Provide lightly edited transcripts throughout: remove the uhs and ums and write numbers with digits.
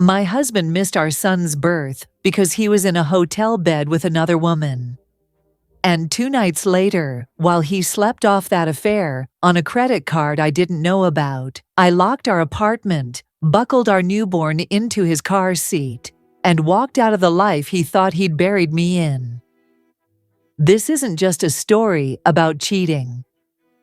My husband missed our son's birth because he was in a hotel bed with another woman. And 2 nights later, while he slept off that affair on a credit card I didn't know about, I locked our apartment, buckled our newborn into his car seat, and walked out of the life he thought he'd buried me in. This isn't just a story about cheating.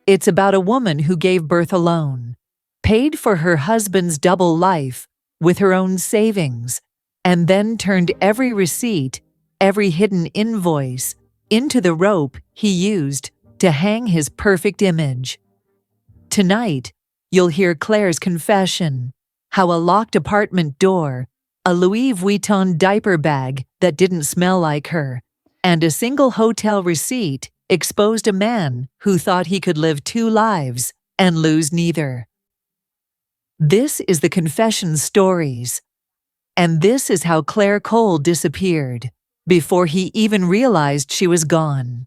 It's about a woman who gave birth alone, paid for her husband's double life with her own savings, and then turned every receipt, every hidden invoice, into the rope he used to hang his perfect image. Tonight, you'll hear Claire's confession, how a locked apartment door, a Louis Vuitton diaper bag that didn't smell like her, and a single hotel receipt exposed a man who thought he could live 2 lives and lose neither. This is the Confession Stories, and this is how Claire Cole disappeared before he even realized she was gone.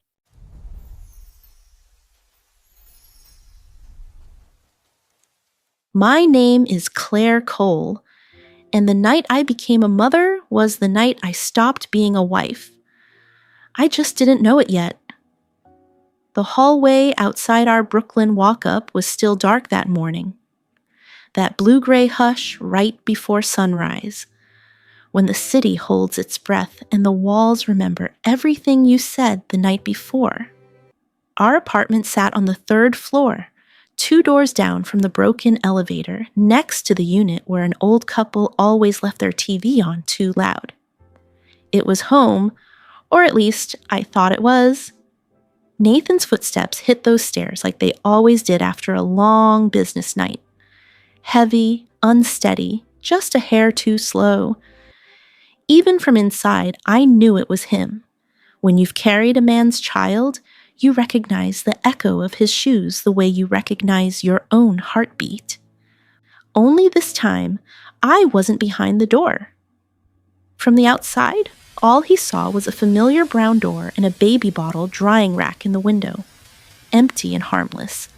My name is Claire Cole, and the night I became a mother was the night I stopped being a wife. I just didn't know it yet. The hallway outside our Brooklyn walk-up was still dark that morning. That blue-gray hush right before sunrise, when the city holds its breath and the walls remember everything you said the night before. Our apartment sat on the 3rd floor, 2 doors down from the broken elevator, next to the unit where an old couple always left their TV on too loud. It was home, or at least I thought it was. Nathan's footsteps hit those stairs like they always did after a long business night. Heavy, unsteady, just a hair too slow. Even from inside, I knew it was him. When you've carried a man's child, you recognize the echo of his shoes the way you recognize your own heartbeat. Only this time, I wasn't behind the door. From the outside, all he saw was a familiar brown door and a baby bottle drying rack in the window, empty and harmless.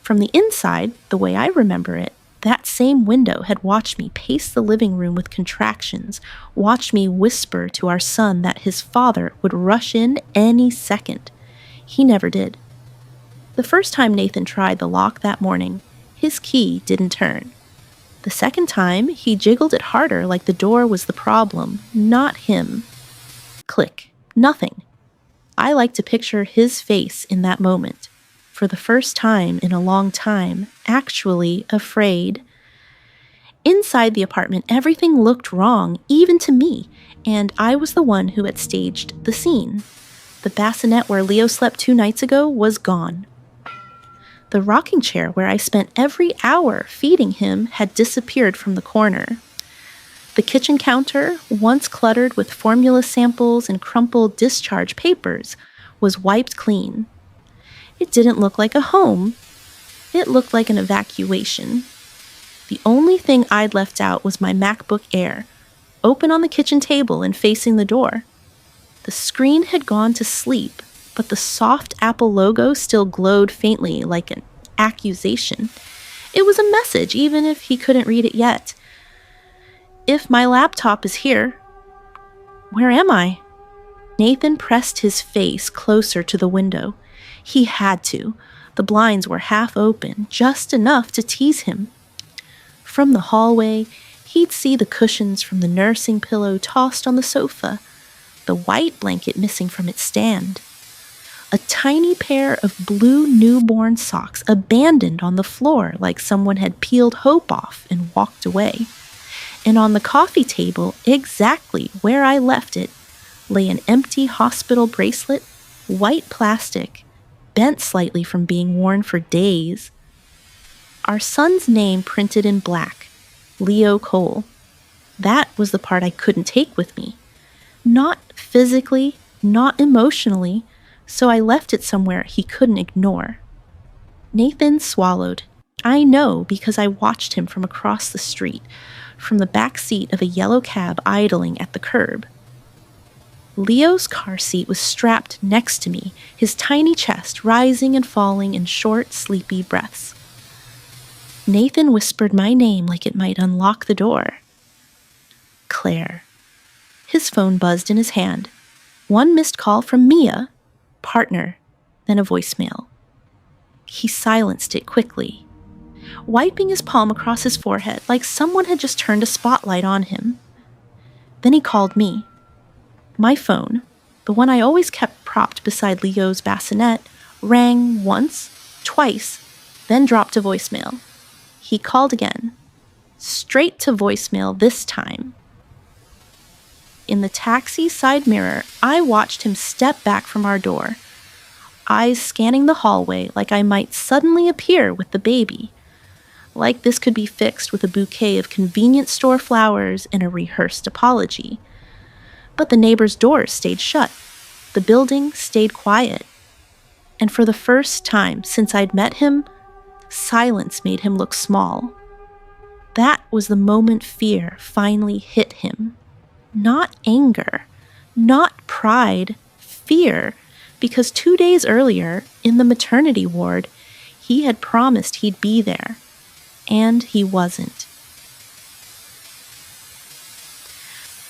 From the inside, the way I remember it, that same window had watched me pace the living room with contractions, watched me whisper to our son that his father would rush in any second. He never did. The first time Nathan tried the lock that morning, his key didn't turn. The second time, he jiggled it harder like the door was the problem, not him. Click. Nothing. I like to picture his face in that moment. For the first time in a long time, actually afraid. Inside the apartment, everything looked wrong, even to me, and I was the one who had staged the scene. The bassinet where Leo slept 2 nights ago was gone. The rocking chair where I spent every hour feeding him had disappeared from the corner. The kitchen counter, once cluttered with formula samples and crumpled discharge papers, was wiped clean. It didn't look like a home. It looked like an evacuation. The only thing I'd left out was my MacBook Air, open on the kitchen table and facing the door. The screen had gone to sleep, but the soft Apple logo still glowed faintly like an accusation. It was a message, even if he couldn't read it yet. If my laptop is here, where am I? Nathan pressed his face closer to the window. He had to. The blinds were half open, just enough to tease him. From the hallway, he'd see the cushions from the nursing pillow tossed on the sofa, the white blanket missing from its stand. A tiny pair of blue newborn socks abandoned on the floor like someone had peeled hope off and walked away. And on the coffee table, exactly where I left it, lay an empty hospital bracelet, white plastic, bent slightly from being worn for days. Our son's name printed in black, Leo Cole. That was the part I couldn't take with me. Not physically, not emotionally, so I left it somewhere he couldn't ignore. Nathan swallowed. I know because I watched him from across the street, from the back seat of a yellow cab idling at the curb. Leo's car seat was strapped next to me, his tiny chest rising and falling in short, sleepy breaths. Nathan whispered my name like it might unlock the door. Claire. His phone buzzed in his hand. One missed call from Mia, partner, then a voicemail. He silenced it quickly, wiping his palm across his forehead like someone had just turned a spotlight on him. Then he called me. My phone, the one I always kept propped beside Leo's bassinet, rang once, twice, then dropped to voicemail. He called again, straight to voicemail this time. In the taxi side mirror, I watched him step back from our door, eyes scanning the hallway like I might suddenly appear with the baby. Like this could be fixed with a bouquet of convenience store flowers and a rehearsed apology. But the neighbor's doors stayed shut. The building stayed quiet. And for the first time since I'd met him, silence made him look small. That was the moment fear finally hit him. Not anger, not pride, fear, because 2 days earlier, in the maternity ward, he had promised he'd be there, and he wasn't.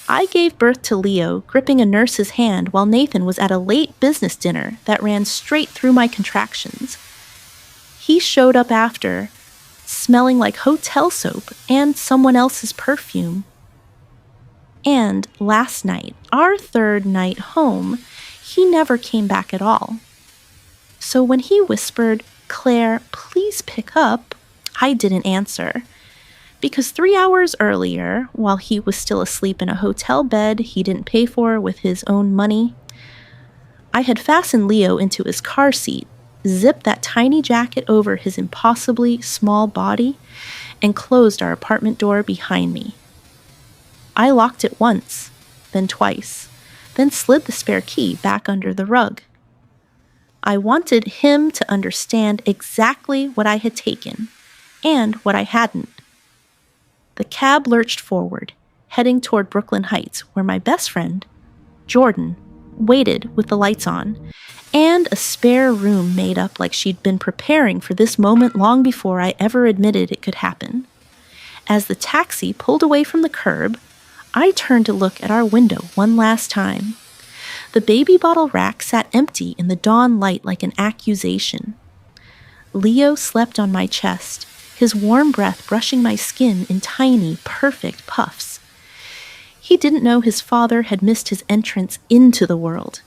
I gave birth to Leo, gripping a nurse's hand while Nathan was at a late business dinner that ran straight through my contractions. He showed up after, smelling like hotel soap and someone else's perfume. And last night, our third night home, he never came back at all. So when he whispered, "Claire, please pick up," I didn't answer. Because 3 hours earlier, while he was still asleep in a hotel bed he didn't pay for with his own money, I had fastened Leo into his car seat, zipped that tiny jacket over his impossibly small body, and closed our apartment door behind me. I locked it once, then twice, then slid the spare key back under the rug. I wanted him to understand exactly what I had taken and what I hadn't. The cab lurched forward, heading toward Brooklyn Heights, where my best friend, Jordan, waited with the lights on, and a spare room made up like she'd been preparing for this moment long before I ever admitted it could happen. As the taxi pulled away from the curb, I turned to look at our window one last time. The baby bottle rack sat empty in the dawn light like an accusation. Leo slept on my chest, his warm breath brushing my skin in tiny, perfect puffs. He didn't know his father had missed his entrance into the world.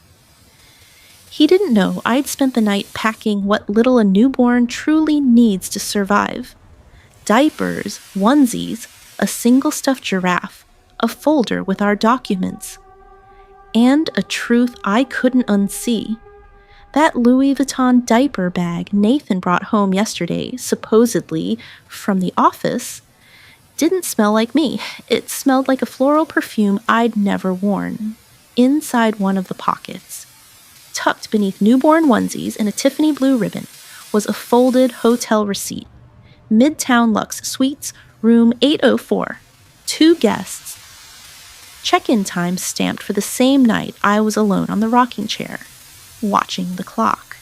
He didn't know I'd spent the night packing what little a newborn truly needs to survive. Diapers, onesies, a single stuffed giraffe, a folder with our documents. And a truth I couldn't unsee. That Louis Vuitton diaper bag Nathan brought home yesterday, supposedly from the office, didn't smell like me. It smelled like a floral perfume I'd never worn. Inside one of the pockets, tucked beneath newborn onesies and a Tiffany blue ribbon, was a folded hotel receipt. Midtown Lux Suites, room 804. 2 guests. Check-in time stamped for the same night I was alone on the rocking chair, watching the clock.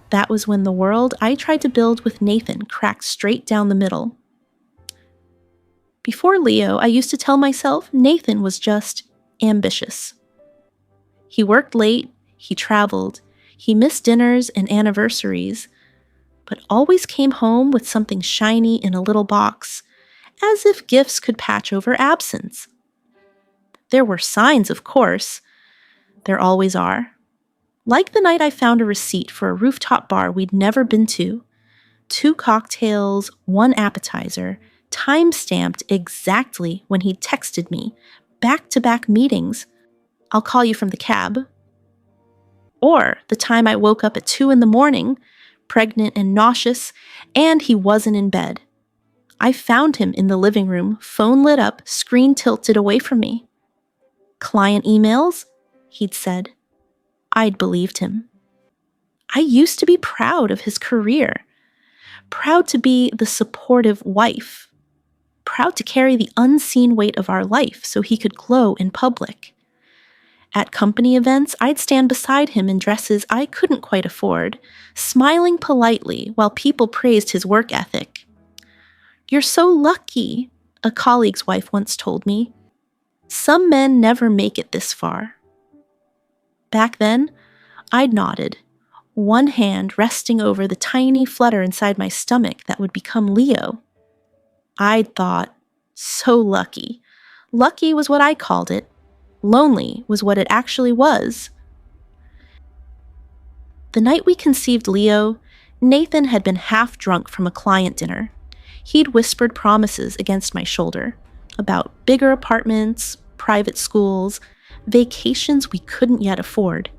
That was when the world I tried to build with Nathan cracked straight down the middle. Before Leo, I used to tell myself Nathan was just ambitious. He worked late, he traveled, he missed dinners and anniversaries, but always came home with something shiny in a little box, as if gifts could patch over absence. There were signs, of course. There always are. Like the night I found a receipt for a rooftop bar we'd never been to. 2 cocktails, 1 appetizer, time-stamped exactly when he'd texted me, back-to-back meetings. "I'll call you from the cab." Or the time I woke up at 2 a.m, pregnant and nauseous, and he wasn't in bed. I found him in the living room, phone lit up, screen tilted away from me. "Client emails?" he'd said. I'd believed him. I used to be proud of his career, proud to be the supportive wife, proud to carry the unseen weight of our life so he could glow in public. At company events, I'd stand beside him in dresses I couldn't quite afford, smiling politely while people praised his work ethic. "You're so lucky," a colleague's wife once told me. Some men never make it this far. Back then, I nodded, one hand resting over the tiny flutter inside my stomach that would become Leo. I'd thought, so lucky. Lucky was what I called it. Lonely was what it actually was. The night we conceived Leo, Nathan had been half drunk from a client dinner. He'd whispered promises against my shoulder about bigger apartments, private schools, vacations we couldn't yet afford.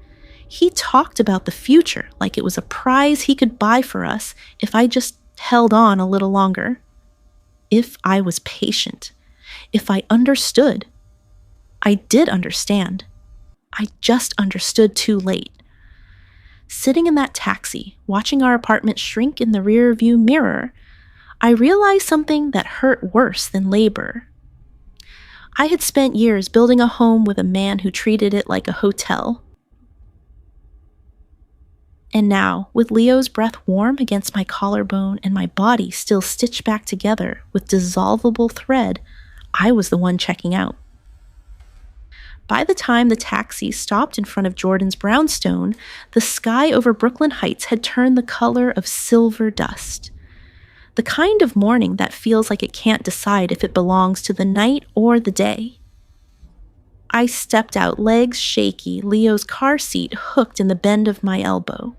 He talked about the future like it was a prize he could buy for us if I just held on a little longer. If I was patient. If I understood. I did understand. I just understood too late. Sitting in that taxi, watching our apartment shrink in the rearview mirror, I realized something that hurt worse than labor. I had spent years building a home with a man who treated it like a hotel. And now, with Leo's breath warm against my collarbone and my body still stitched back together with dissolvable thread, I was the one checking out. By the time the taxi stopped in front of Jordan's brownstone, the sky over Brooklyn Heights had turned the color of silver dust. The kind of morning that feels like it can't decide if it belongs to the night or the day. I stepped out, legs shaky, Leo's car seat hooked in the bend of my elbow.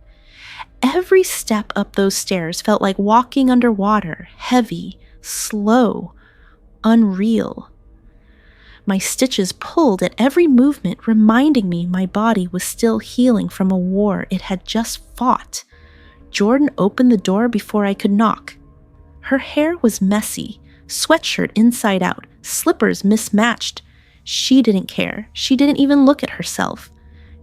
Every step up those stairs felt like walking underwater, heavy, slow, unreal. My stitches pulled at every movement, reminding me my body was still healing from a war it had just fought. Jordan opened the door before I could knock. Her hair was messy, sweatshirt inside out, slippers mismatched. She didn't care. She didn't even look at herself.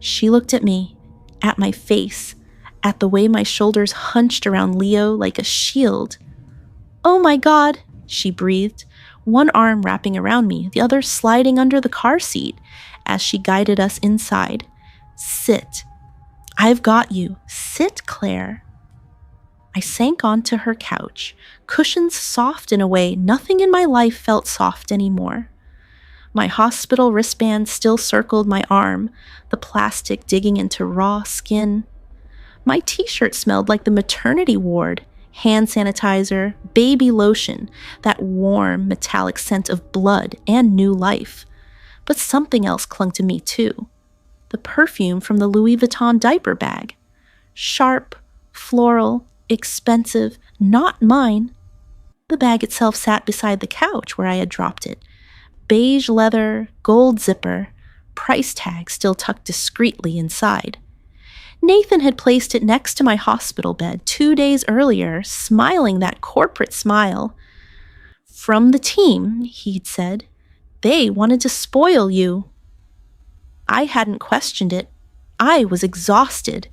She looked at me, at my face, at the way my shoulders hunched around Leo like a shield. "Oh my God," she breathed, one arm wrapping around me, the other sliding under the car seat as she guided us inside. "Sit. I've got you. Sit, Claire." I sank onto her couch, cushions soft in a way nothing in my life felt soft anymore. My hospital wristband still circled my arm, the plastic digging into raw skin. My t-shirt smelled like the maternity ward, hand sanitizer, baby lotion, that warm, metallic scent of blood and new life. But something else clung to me too. The perfume from the Louis Vuitton diaper bag. Sharp, floral, expensive, not mine. The bag itself sat beside the couch where I had dropped it. Beige leather, gold zipper, price tag still tucked discreetly inside. Nathan had placed it next to my hospital bed 2 days earlier, smiling that corporate smile. "From the team," he'd said. "They wanted to spoil you." I hadn't questioned it. I was exhausted.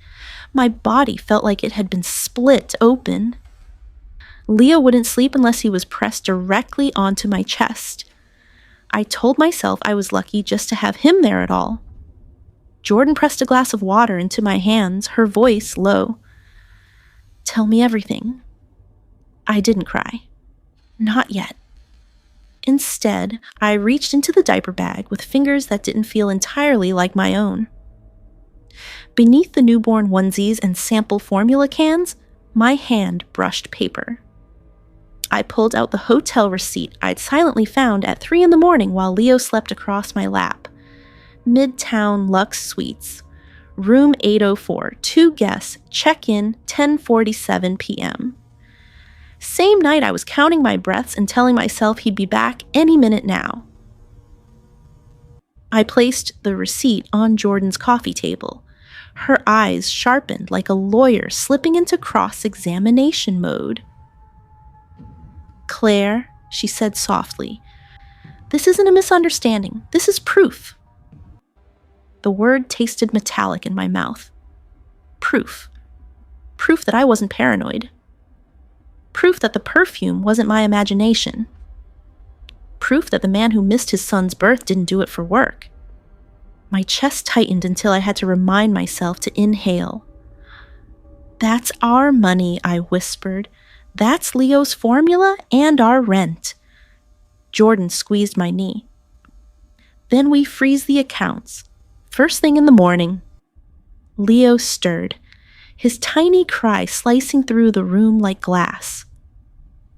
My body felt like it had been split open. Leo wouldn't sleep unless he was pressed directly onto my chest. I told myself I was lucky just to have him there at all. Jordan pressed a glass of water into my hands, her voice low. "Tell me everything." I didn't cry. Not yet. Instead, I reached into the diaper bag with fingers that didn't feel entirely like my own. Beneath the newborn onesies and sample formula cans, my hand brushed paper. I pulled out the hotel receipt I'd silently found at 3 a.m. while Leo slept across my lap. Midtown Lux Suites, room 804, 2 guests, check-in 10:47 p.m. Same night I was counting my breaths and telling myself he'd be back any minute now. I placed the receipt on Jordan's coffee table, her eyes sharpened like a lawyer slipping into cross-examination mode. "Claire," she said softly, "this isn't a misunderstanding. This is proof." The word tasted metallic in my mouth. Proof. Proof that I wasn't paranoid. Proof that the perfume wasn't my imagination. Proof that the man who missed his son's birth didn't do it for work. My chest tightened until I had to remind myself to inhale. "That's our money," I whispered. "That's Leo's formula and our rent." Jordan squeezed my knee. Then we freeze the accounts. First thing in the morning. Leo stirred, his tiny cry slicing through the room like glass.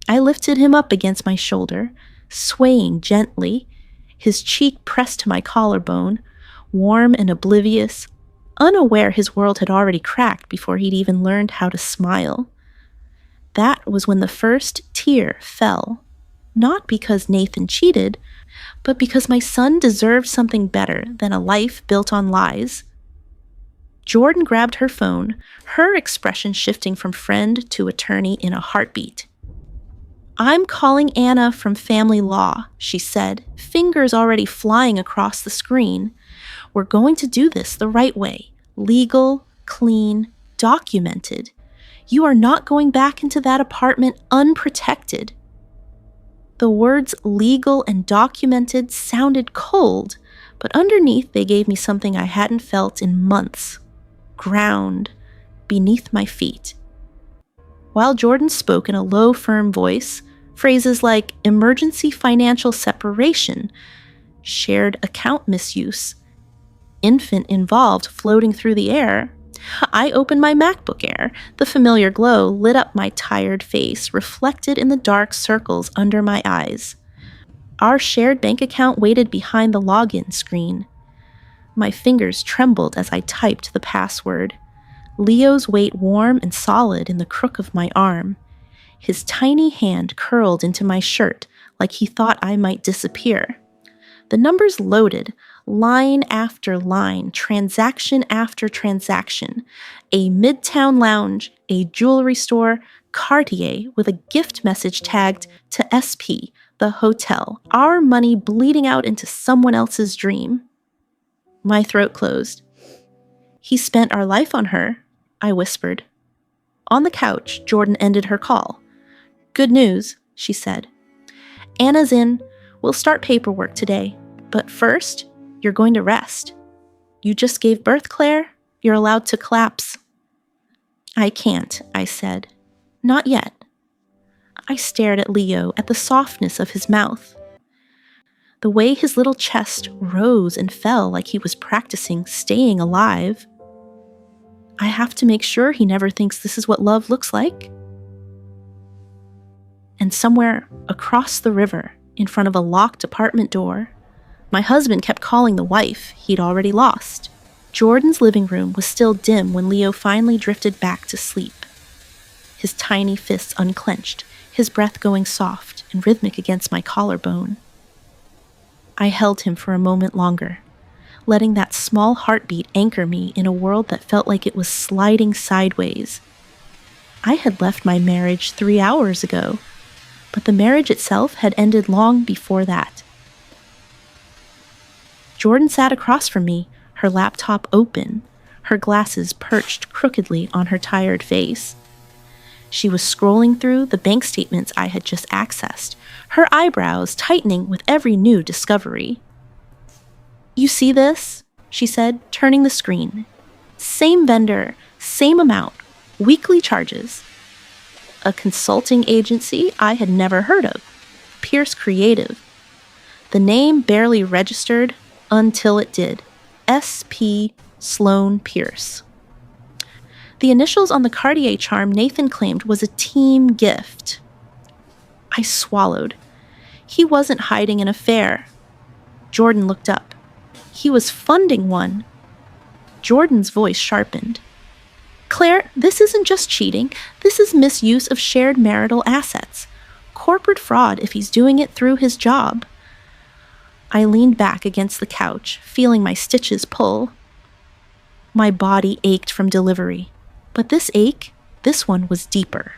I lifted him up against my shoulder, swaying gently, his cheek pressed to my collarbone, warm and oblivious, unaware his world had already cracked before he'd even learned how to smile. That was when the first tear fell, not because Nathan cheated, but because my son deserved something better than a life built on lies. Jordan grabbed her phone, her expression shifting from friend to attorney in a heartbeat. "I'm calling Anna from family law," she said, fingers already flying across the screen. "We're going to do this the right way. Legal, clean, documented. You are not going back into that apartment unprotected." The words legal and documented sounded cold, but underneath they gave me something I hadn't felt in months. Ground beneath my feet. While Jordan spoke in a low, firm voice, phrases like emergency financial separation, shared account misuse, infant involved floating through the air, I opened my MacBook Air. The familiar glow lit up my tired face, reflected in the dark circles under my eyes. Our shared bank account waited behind the login screen. My fingers trembled as I typed the password. Leo's weight warm and solid in the crook of my arm. His tiny hand curled into my shirt like he thought I might disappear. The numbers loaded, line after line, transaction after transaction. A midtown lounge, a jewelry store, Cartier with a gift message tagged to SP, the hotel, our money bleeding out into someone else's dream. My throat closed. "He spent our life on her," I whispered. On the couch, Jordan ended her call. "Good news," she said. "Anna's in. We'll start paperwork today. But first, you're going to rest. You just gave birth, Claire. You're allowed to collapse." "I can't," I said. "Not yet." I stared at Leo, at the softness of his mouth. The way his little chest rose and fell like he was practicing staying alive. I have to make sure he never thinks this is what love looks like. And somewhere across the river, in front of a locked apartment door, my husband kept calling the wife he'd already lost. Jordan's living room was still dim when Leo finally drifted back to sleep. His tiny fists unclenched, his breath going soft and rhythmic against my collarbone. I held him for a moment longer, letting that small heartbeat anchor me in a world that felt like it was sliding sideways. I had left my marriage 3 hours ago, but the marriage itself had ended long before that. Jordan sat across from me, her laptop open, her glasses perched crookedly on her tired face. She was scrolling through the bank statements I had just accessed, her eyebrows tightening with every new discovery. "You see this?" she said, turning the screen. "Same vendor, same amount, weekly charges. A consulting agency I had never heard of, Pierce Creative. The name barely registered until it did. S.P. Sloan Pierce. The initials on the Cartier charm Nathan claimed was a team gift. I swallowed. He wasn't hiding an affair. Jordan looked up. He was funding one. Jordan's voice sharpened. "Claire, this isn't just cheating. This is misuse of shared marital assets. Corporate fraud if he's doing it through his job." I leaned back against the couch, feeling my stitches pull. My body ached from delivery, but this ache, this one was deeper.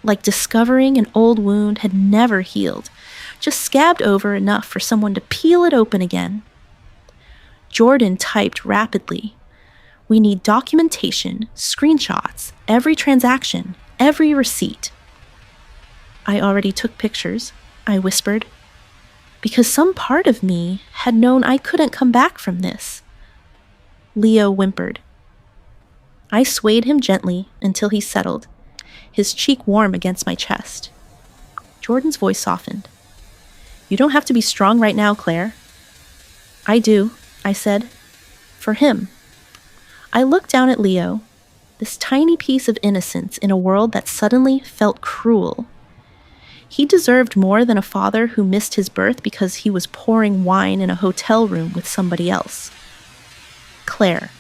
Like discovering an old wound had never healed, just scabbed over enough for someone to peel it open again. Jordan typed rapidly. "We need documentation, screenshots, every transaction, every receipt." "I already took pictures," I whispered, because some part of me had known I couldn't come back from this. Leo whimpered. I swayed him gently until he settled, his cheek warm against my chest. Jordan's voice softened. "You don't have to be strong right now, Claire." I do, I said. For him. I looked down at Leo, this tiny piece of innocence in a world that suddenly felt cruel. He deserved more than a father who missed his birth because he was pouring wine in a hotel room with somebody else. Claire.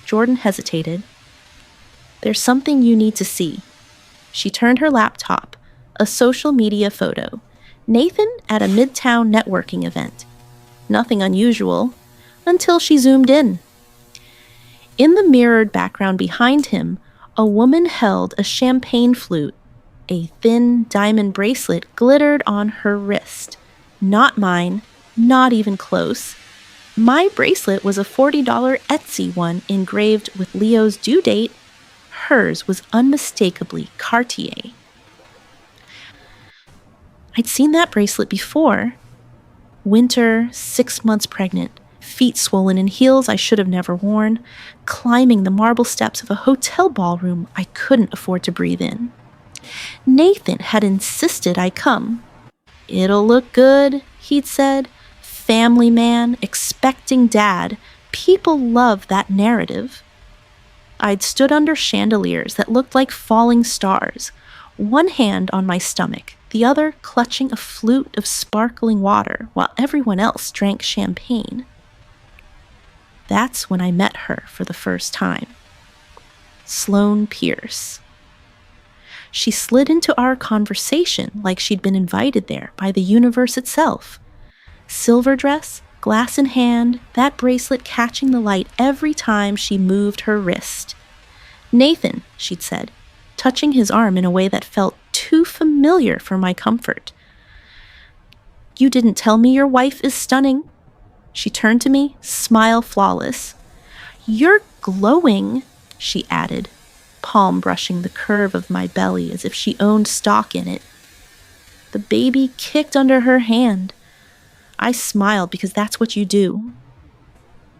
Jordan hesitated. There's something you need to see. She turned her laptop, a social media photo. Nathan at a midtown networking event. Nothing unusual, until she zoomed in. In the mirrored background behind him, a woman held a champagne flute. A thin diamond bracelet glittered on her wrist. Not mine, not even close. My bracelet was a $40 Etsy one engraved with Leo's due date. Hers was unmistakably Cartier. I'd seen that bracelet before. Winter, 6 months pregnant, feet swollen in heels I should have never worn, climbing the marble steps of a hotel ballroom I couldn't afford to breathe in. Nathan had insisted I come. It'll look good, he'd said. Family man, expecting dad. People love that narrative. I'd stood under chandeliers that looked like falling stars, one hand on my stomach, the other clutching a flute of sparkling water while everyone else drank champagne. That's when I met her for the first time. Sloane Pierce. She slid into our conversation like she'd been invited there by the universe itself. Silver dress, glass in hand, that bracelet catching the light every time she moved her wrist. Nathan, she'd said, touching his arm in a way that felt too familiar for my comfort. You didn't tell me your wife is stunning. She turned to me, smile flawless. You're glowing, she added, palm brushing the curve of my belly as if she owned stock in it. The baby kicked under her hand. I smiled because that's what you do.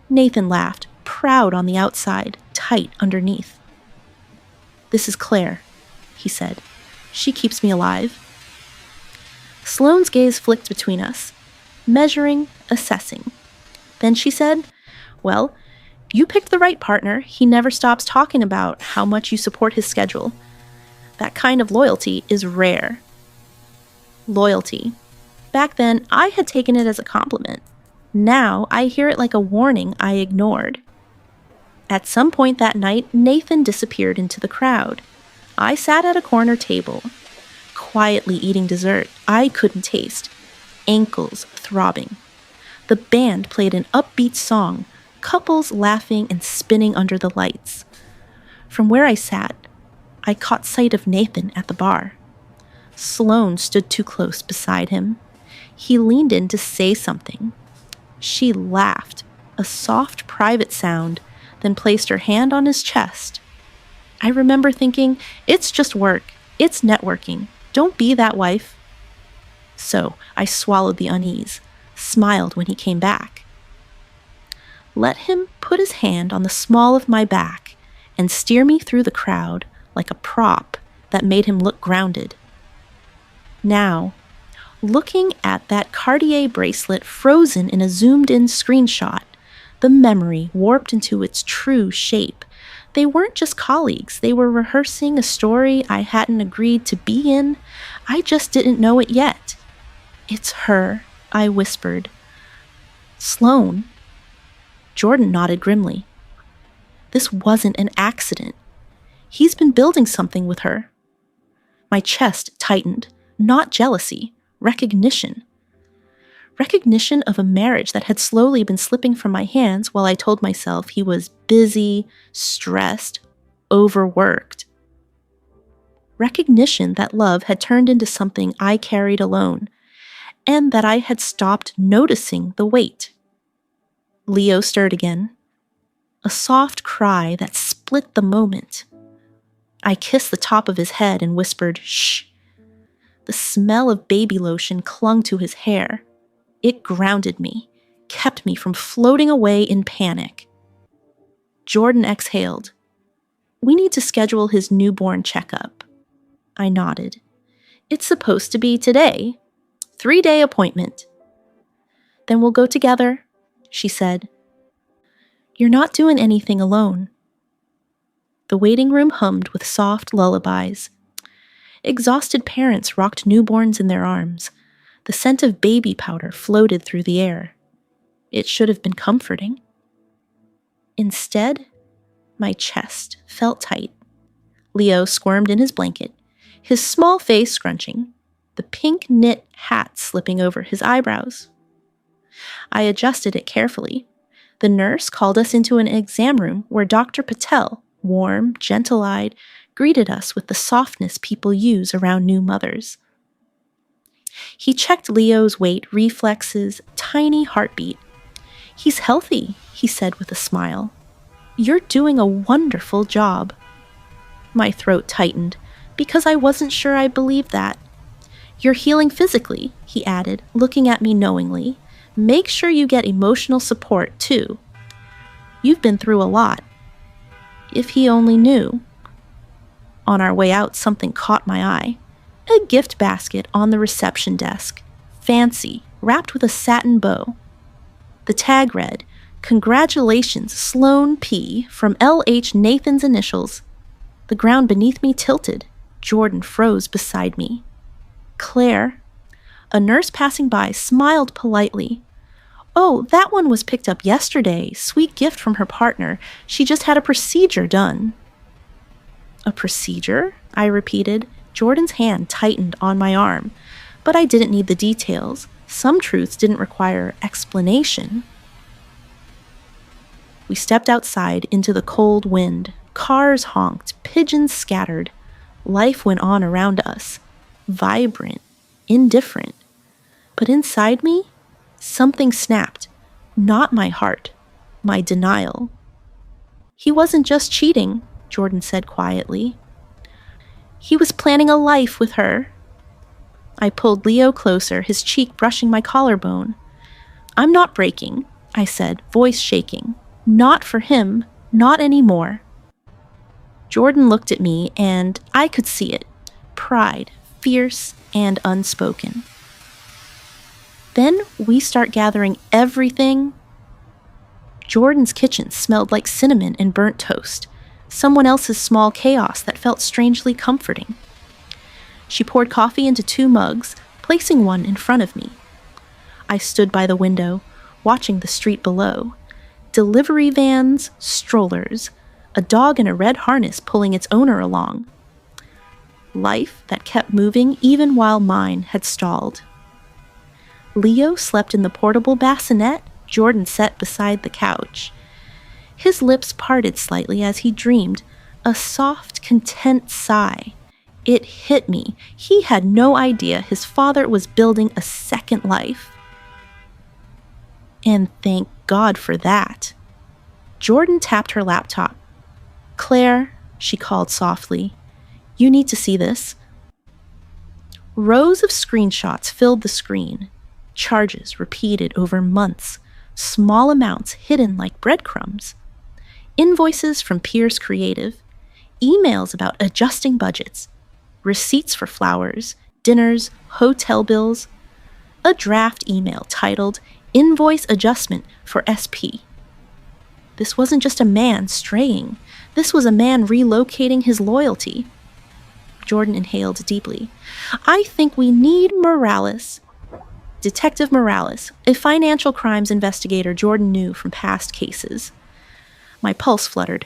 Nathan laughed, proud on the outside, tight underneath. This is Claire, he said. She keeps me alive. Sloane's gaze flicked between us, measuring, assessing. Then she said, well, you picked the right partner. He never stops talking about how much you support his schedule. That kind of loyalty is rare. Loyalty. Back then, I had taken it as a compliment. Now, I hear it like a warning I ignored. At some point that night, Nathan disappeared into the crowd. I sat at a corner table, quietly eating dessert I couldn't taste, ankles throbbing. The band played an upbeat song, couples laughing and spinning under the lights. From where I sat, I caught sight of Nathan at the bar. Sloane stood too close beside him. He leaned in to say something. She laughed, a soft, private sound, then placed her hand on his chest. I remember thinking, it's just work. It's networking. Don't be that wife. So I swallowed the unease, smiled when he came back. Let him put his hand on the small of my back and steer me through the crowd like a prop that made him look grounded. Now, looking at that Cartier bracelet frozen in a zoomed-in screenshot, the memory warped into its true shape. They weren't just colleagues. They were rehearsing a story I hadn't agreed to be in. I just didn't know it yet. It's her, I whispered. Sloane. Jordan nodded grimly. This wasn't an accident. He's been building something with her. My chest tightened. Not jealousy, recognition. Recognition of a marriage that had slowly been slipping from my hands while I told myself he was busy, stressed, overworked. Recognition that love had turned into something I carried alone, and that I had stopped noticing the weight. Leo stirred again. A soft cry that split the moment. I kissed the top of his head and whispered, shh. The smell of baby lotion clung to his hair. It grounded me, kept me from floating away in panic. Jordan exhaled. We need to schedule his newborn checkup. I nodded. It's supposed to be today. 3-day appointment. Then we'll go together. she said. "You're not doing anything alone." The waiting room hummed with soft lullabies. Exhausted parents rocked newborns in their arms. The scent of baby powder floated through the air. It should have been comforting. Instead, my chest felt tight. Leo squirmed in his blanket, his small face scrunching, the pink knit hat slipping over his eyebrows. I adjusted it carefully. The nurse called us into an exam room where Dr. Patel, warm, gentle-eyed, greeted us with the softness people use around new mothers. He checked Leo's weight, reflexes, tiny heartbeat. "He's healthy," he said with a smile. "You're doing a wonderful job." My throat tightened because I wasn't sure I believed that. "You're healing physically," he added, looking at me knowingly. "Make sure you get emotional support, too. You've been through a lot." If he only knew. On our way out, something caught my eye. A gift basket on the reception desk. Fancy, wrapped with a satin bow. The tag read, "Congratulations, Sloan P. from L.H. Nathan's initials." The ground beneath me tilted. Jordan froze beside me. "Claire." A nurse passing by smiled politely. "Oh, that one was picked up yesterday. Sweet gift from her partner. She just had a procedure done." "A procedure?" I repeated. Jordan's hand tightened on my arm, but I didn't need the details. Some truths didn't require explanation. We stepped outside into the cold wind. Cars honked, pigeons scattered. Life went on around us, vibrant, indifferent. But inside me, something snapped. Not my heart, my denial. "He wasn't just cheating," Jordan said quietly. "He was planning a life with her." I pulled Leo closer, his cheek brushing my collarbone. "I'm not breaking," I said, voice shaking. "Not for him, not anymore." Jordan looked at me, and I could see it. Pride, fierce and unspoken. Then we start gathering everything. Jordan's kitchen smelled like cinnamon and burnt toast. Someone else's small chaos that felt strangely comforting. She poured coffee into 2 mugs, placing one in front of me. I stood by the window, watching the street below. Delivery vans, strollers, a dog in a red harness pulling its owner along. Life that kept moving even while mine had stalled. Leo slept in the portable bassinet Jordan set beside the couch. His lips parted slightly as he dreamed, a soft, content sigh. It hit me. He had no idea his father was building a second life. And thank God for that. Jordan tapped her laptop. "Claire," she called softly, "you need to see this." Rows of screenshots filled the screen. Charges repeated over months, small amounts hidden like breadcrumbs. Invoices from Pierce Creative, emails about adjusting budgets, receipts for flowers, dinners, hotel bills, a draft email titled "Invoice Adjustment for SP." This wasn't just a man straying. This was a man relocating his loyalty. Jordan inhaled deeply. "I think we need Morales." Detective Morales, a financial crimes investigator Jordan knew from past cases. My pulse fluttered.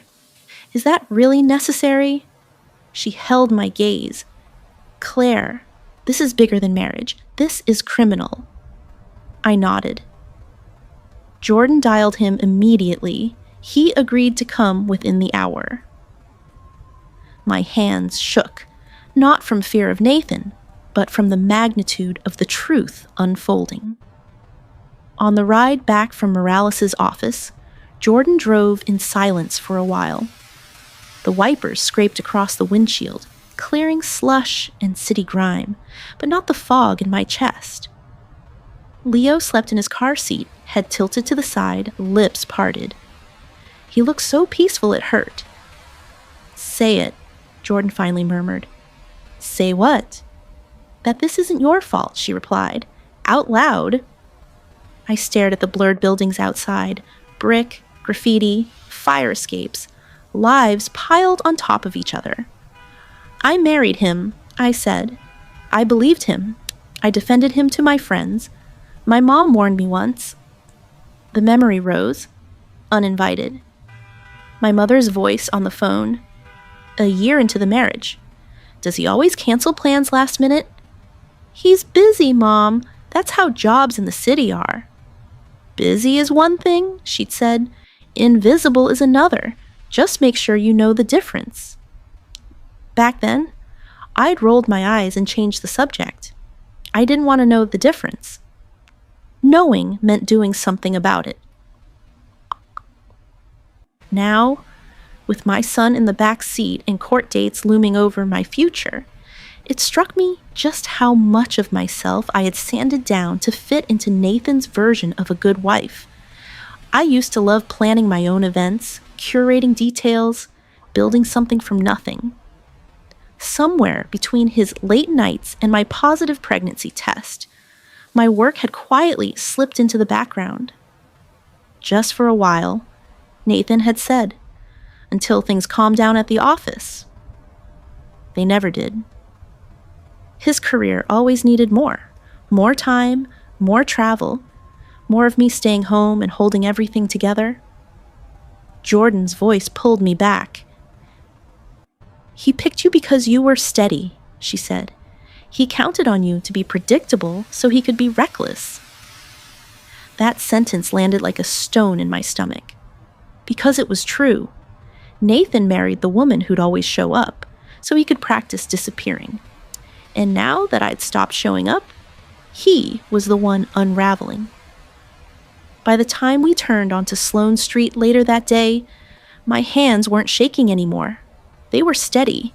"Is that really necessary?" She held my gaze. "Claire, this is bigger than marriage. This is criminal." I nodded. Jordan dialed him immediately. He agreed to come within the hour. My hands shook, not from fear of Nathan, but from the magnitude of the truth unfolding. On the ride back from Morales' office, Jordan drove in silence for a while. The wipers scraped across the windshield, clearing slush and city grime, but not the fog in my chest. Leo slept in his car seat, head tilted to the side, lips parted. He looked so peaceful it hurt. "Say it," Jordan finally murmured. "Say what?" "That this isn't your fault," she replied, out loud. I stared at the blurred buildings outside, brick, graffiti, fire escapes, lives piled on top of each other. I married him, I said. I believed him. I defended him to my friends. My mom warned me once. The memory rose, uninvited. My mother's voice on the phone. A year into the marriage. Does he always cancel plans last minute? He's busy, Mom. That's how jobs in the city are. Busy is one thing, she'd said. Invisible is another. Just make sure you know the difference. Back then, I'd rolled my eyes and changed the subject. I didn't want to know the difference. Knowing meant doing something about it. Now, with my son in the back seat and court dates looming over my future, it struck me just how much of myself I had sanded down to fit into Nathan's version of a good wife. I used to love planning my own events, curating details, building something from nothing. Somewhere between his late nights and my positive pregnancy test, my work had quietly slipped into the background. Just for a while, Nathan had said, until things calmed down at the office. They never did. His career always needed more time, more travel, more of me staying home and holding everything together. Jordan's voice pulled me back. He picked you because you were steady, she said. He counted on you to be predictable so he could be reckless. That sentence landed like a stone in my stomach. Because it was true. Nathan married the woman who'd always show up, so he could practice disappearing. And now that I'd stopped showing up, he was the one unraveling. By the time we turned onto Sloane Street later that day, my hands weren't shaking anymore. They were steady.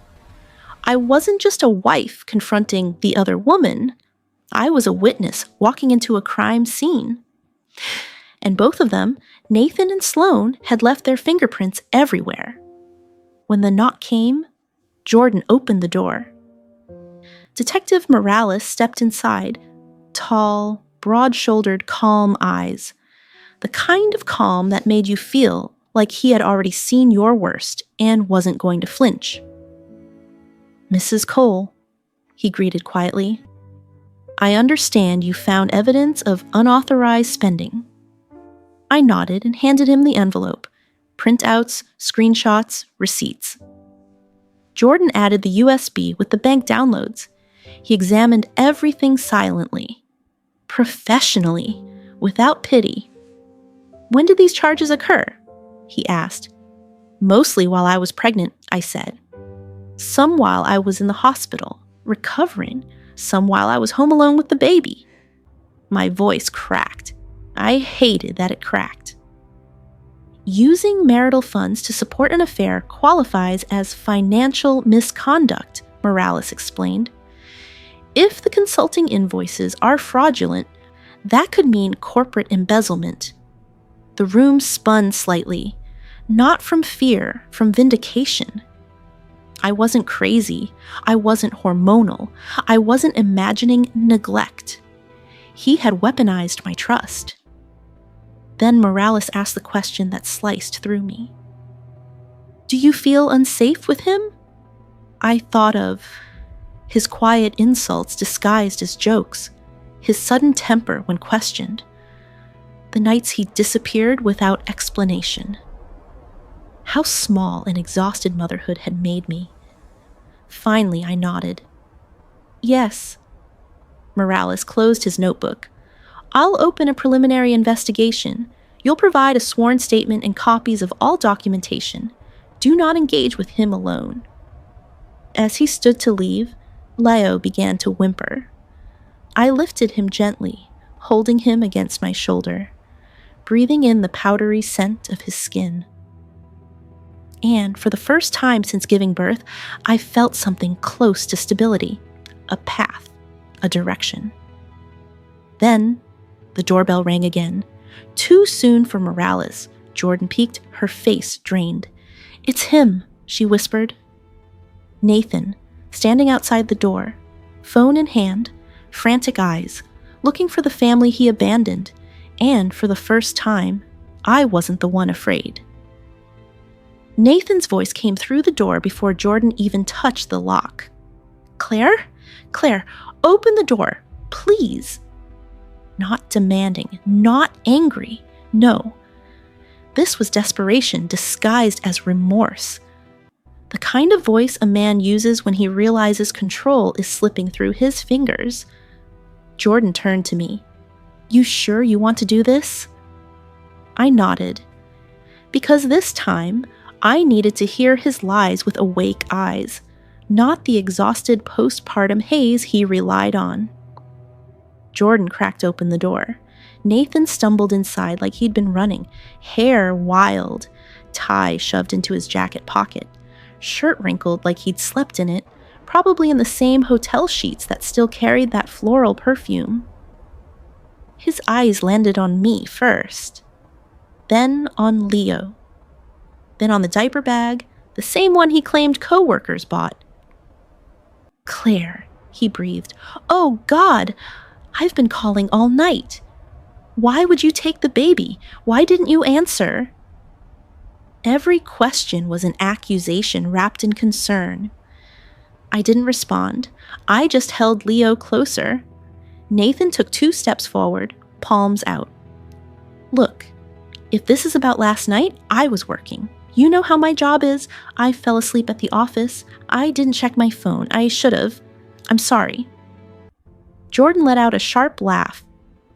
I wasn't just a wife confronting the other woman. I was a witness walking into a crime scene. And both of them, Nathan and Sloane, had left their fingerprints everywhere. When the knock came, Jordan opened the door. Detective Morales stepped inside, tall, broad-shouldered, calm eyes. The kind of calm that made you feel like he had already seen your worst and wasn't going to flinch. "Mrs. Cole," he greeted quietly, "I understand you found evidence of unauthorized spending." I nodded and handed him the envelope, printouts, screenshots, receipts. Jordan added the USB with the bank downloads. He examined everything silently, professionally, without pity. "When did these charges occur?" he asked. "Mostly while I was pregnant," I said. "Some while I was in the hospital, recovering. Some while I was home alone with the baby." My voice cracked. I hated that it cracked. "Using marital funds to support an affair qualifies as financial misconduct," Morales explained. "If the consulting invoices are fraudulent, that could mean corporate embezzlement." The room spun slightly, not from fear, from vindication. I wasn't crazy. I wasn't hormonal. I wasn't imagining neglect. He had weaponized my trust. Then Morales asked the question that sliced through me. "Do you feel unsafe with him?" I thought of his quiet insults disguised as jokes, his sudden temper when questioned, the nights he disappeared without explanation. How small and exhausted motherhood had made me. Finally, I nodded. "Yes." Morales closed his notebook. "I'll open a preliminary investigation. You'll provide a sworn statement and copies of all documentation. Do not engage with him alone." As he stood to leave, Leo began to whimper. I lifted him gently, holding him against my shoulder, breathing in the powdery scent of his skin. And for the first time since giving birth, I felt something close to stability, a path, a direction. Then, the doorbell rang again. Too soon for Morales. Jordan peeked, her face drained. "It's him," she whispered. Nathan, standing outside the door, phone in hand, frantic eyes, looking for the family he abandoned, And for the first time, I wasn't the one afraid. Nathan's voice came through the door before Jordan even touched the lock. "Claire? Claire, open the door, please." Not demanding, not angry, no. This was desperation disguised as remorse. The kind of voice a man uses when he realizes control is slipping through his fingers. Jordan turned to me. "You sure you want to do this?" I nodded. Because this time, I needed to hear his lies with awake eyes, not the exhausted postpartum haze he relied on. Jordan cracked open the door. Nathan stumbled inside like he'd been running, hair wild, tie shoved into his jacket pocket, shirt wrinkled like he'd slept in it, probably in the same hotel sheets that still carried that floral perfume. His eyes landed on me first, then on Leo, then on the diaper bag, the same one he claimed coworkers bought. "Claire," he breathed. "Oh, God! I've been calling all night. Why would you take the baby? Why didn't you answer?" Every question was an accusation wrapped in concern. I didn't respond. I just held Leo closer. Nathan took 2 steps forward, palms out. "Look, if this is about last night, I was working. You know how my job is. I fell asleep at the office. I didn't check my phone. I should have. I'm sorry." Jordan let out a sharp laugh.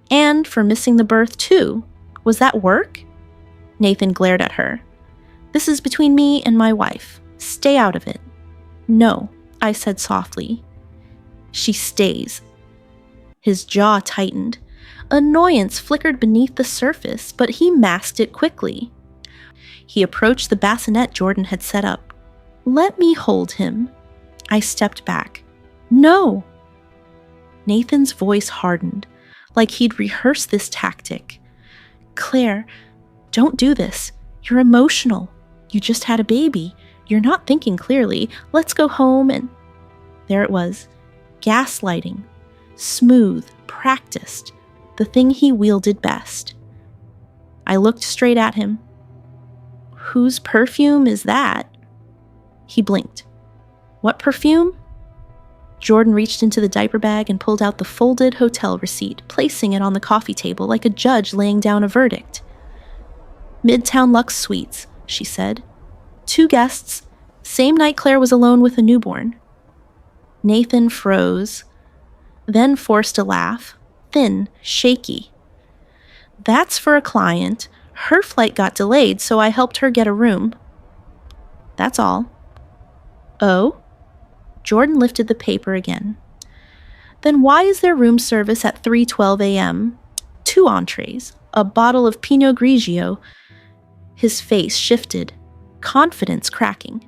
"And for missing the birth, too. Was that work?" Nathan glared at her. "This is between me and my wife. Stay out of it." "No," I said softly. "She stays." His jaw tightened. Annoyance flickered beneath the surface, but he masked it quickly. He approached the bassinet Jordan had set up. "Let me hold him." I stepped back. "No." Nathan's voice hardened, like he'd rehearsed this tactic. "Claire, don't do this. You're emotional. You just had a baby. You're not thinking clearly. Let's go home and—" There it was. Gaslighting. Smooth, practiced. The thing he wielded best. I looked straight at him. "Whose perfume is that?" He blinked. "What perfume?" Jordan reached into the diaper bag and pulled out the folded hotel receipt, placing it on the coffee table like a judge laying down a verdict. "Midtown Lux Suites," she said. 2 guests, same night Claire was alone with a newborn. Nathan froze, then forced a laugh, thin, shaky. "That's for a client. Her flight got delayed, so I helped her get a room. That's all." "Oh?" Jordan lifted the paper again. "Then why is there room service at 3:12 a.m.? 2 entrees, a bottle of Pinot Grigio." His face shifted, confidence cracking.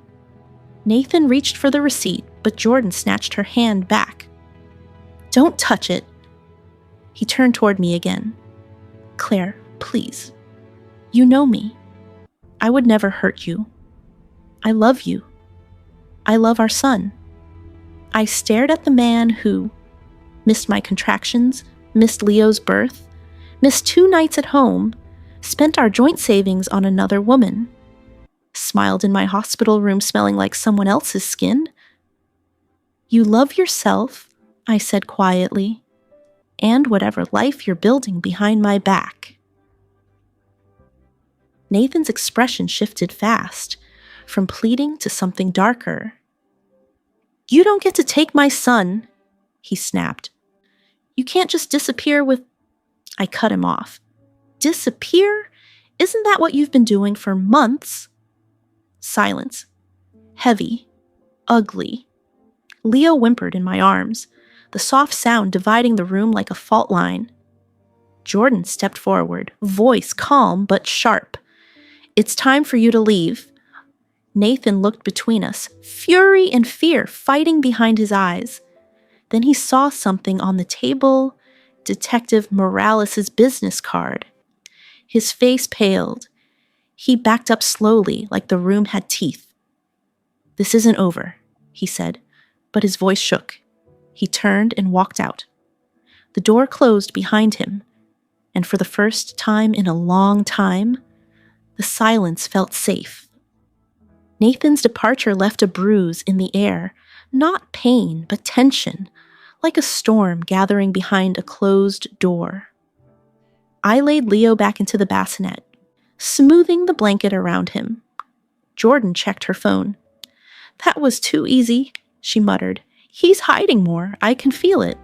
Nathan reached for the receipt, but Jordan snatched her hand back. "Don't touch it." He turned toward me again. "Claire, please. You know me. I would never hurt you. I love you. I love our son." I stared at the man who missed my contractions, missed Leo's birth, missed 2 nights at home, spent our joint savings on another woman, smiled in my hospital room smelling like someone else's skin. "You love yourself," I said quietly, "and whatever life you're building behind my back." Nathan's expression shifted fast, from pleading to something darker. "You don't get to take my son," he snapped. "You can't just disappear with—" I cut him off. "Disappear? Isn't that what you've been doing for months?" Silence. Heavy. Ugly. Leo whimpered in my arms, the soft sound dividing the room like a fault line. Jordan stepped forward, voice calm but sharp. "It's time for you to leave." Nathan looked between us, fury and fear fighting behind his eyes. Then he saw something on the table, Detective Morales' business card. His face paled. He backed up slowly, like the room had teeth. "This isn't over," he said, but his voice shook. He turned and walked out. The door closed behind him. And for the first time in a long time, the silence felt safe. Nathan's departure left a bruise in the air, not pain, but tension, like a storm gathering behind a closed door. I laid Leo back into the bassinet, smoothing the blanket around him. Jordan checked her phone. "That was too easy," she muttered. "He's hiding more. I can feel it."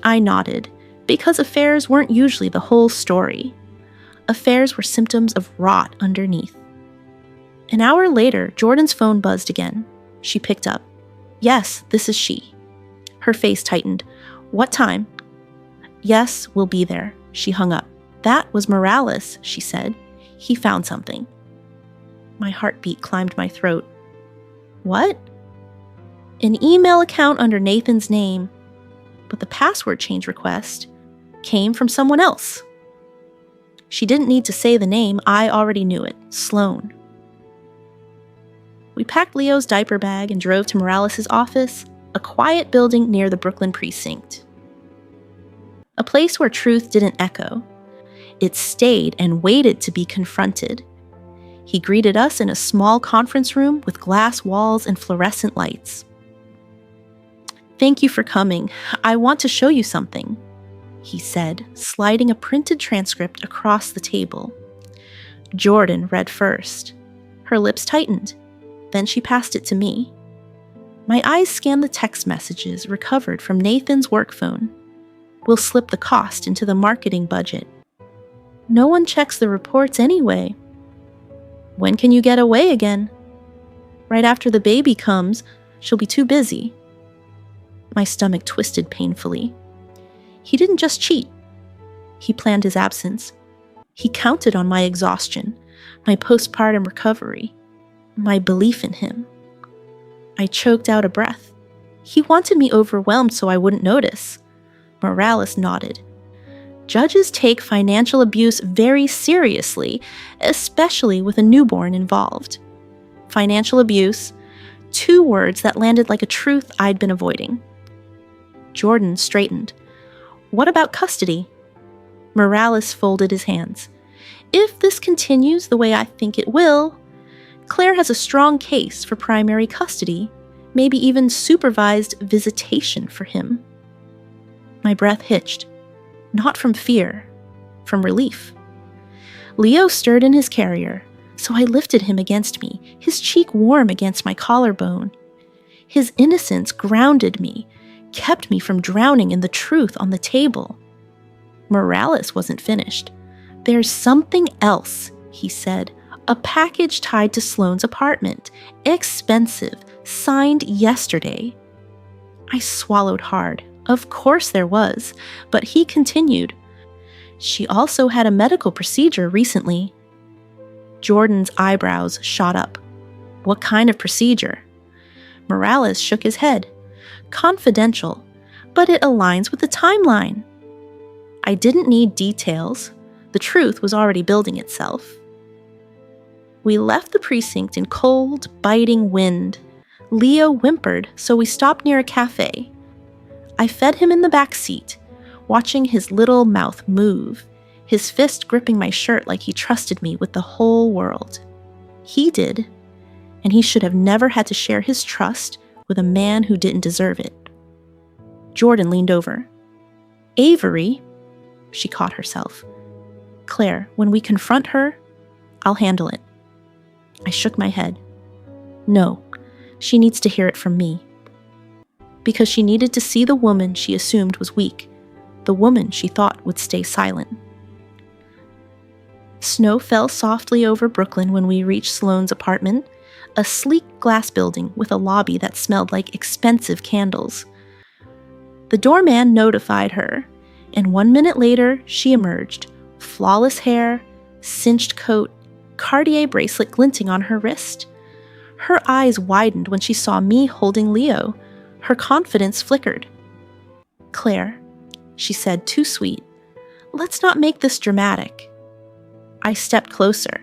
I nodded, because affairs weren't usually the whole story. Affairs were symptoms of rot underneath. An hour later, Jordan's phone buzzed again. She picked up. "Yes, this is she." Her face tightened. "What time?" "Yes, we'll be there." She hung up. "That was Morales," she said. "He found something." My heartbeat climbed my throat. "What?" "An email account under Nathan's name, but the password change request came from someone else." She didn't need to say the name. I already knew it. Sloan. We packed Leo's diaper bag and drove to Morales' office, a quiet building near the Brooklyn precinct. A place where truth didn't echo. It stayed and waited to be confronted. He greeted us in a small conference room with glass walls and fluorescent lights. "Thank you for coming. I want to show you something," he said, sliding a printed transcript across the table. Jordan read first. Her lips tightened. Then she passed it to me. My eyes scanned the text messages recovered from Nathan's work phone. "We'll slip the cost into the marketing budget." "No one checks the reports anyway." "When can you get away again?" "Right after the baby comes. She'll be too busy." My stomach twisted painfully. He didn't just cheat. He planned his absence. He counted on my exhaustion, my postpartum recovery, my belief in him. I choked out a breath. He wanted me overwhelmed so I wouldn't notice. Morales nodded. Judges take financial abuse very seriously, especially with a newborn involved. Financial abuse, 2 words that landed like a truth I'd been avoiding. Jordan straightened. "What about custody?" Morales folded his hands. "If this continues the way I think it will, Claire has a strong case for primary custody, maybe even supervised visitation for him." My breath hitched. Not from fear, from relief. Leo stirred in his carrier, so I lifted him against me, his cheek warm against my collarbone. His innocence grounded me, kept me from drowning in the truth on the table. Morales wasn't finished. "There's something else," he said. "A package tied to Sloane's apartment. Expensive. Signed yesterday." I swallowed hard. Of course there was, but he continued. "She also had a medical procedure recently." Jordan's eyebrows shot up. "What kind of procedure?" Morales shook his head. "Confidential, but it aligns with the timeline." I didn't need details. The truth was already building itself. We left the precinct in cold, biting wind. Leo whimpered, so we stopped near a cafe. I fed him in the back seat, watching his little mouth move, his fist gripping my shirt like he trusted me with the whole world. He did, and he should have never had to share his trust with a man who didn't deserve it. Jordan leaned over. "Avery," she caught herself. "Claire, when we confront her, I'll handle it." I shook my head. No, she needs to hear it from me. Because she needed to see the woman she assumed was weak, the woman she thought would stay silent. Snow fell softly over Brooklyn when we reached Sloane's apartment, a sleek glass building with a lobby that smelled like expensive candles. The doorman notified her, and 1 minute later she emerged, flawless hair, cinched coat, Cartier bracelet glinting on her wrist. Her eyes widened when she saw me holding Leo. Her confidence flickered. "Claire," she said, too sweet, "let's not make this dramatic." I stepped closer.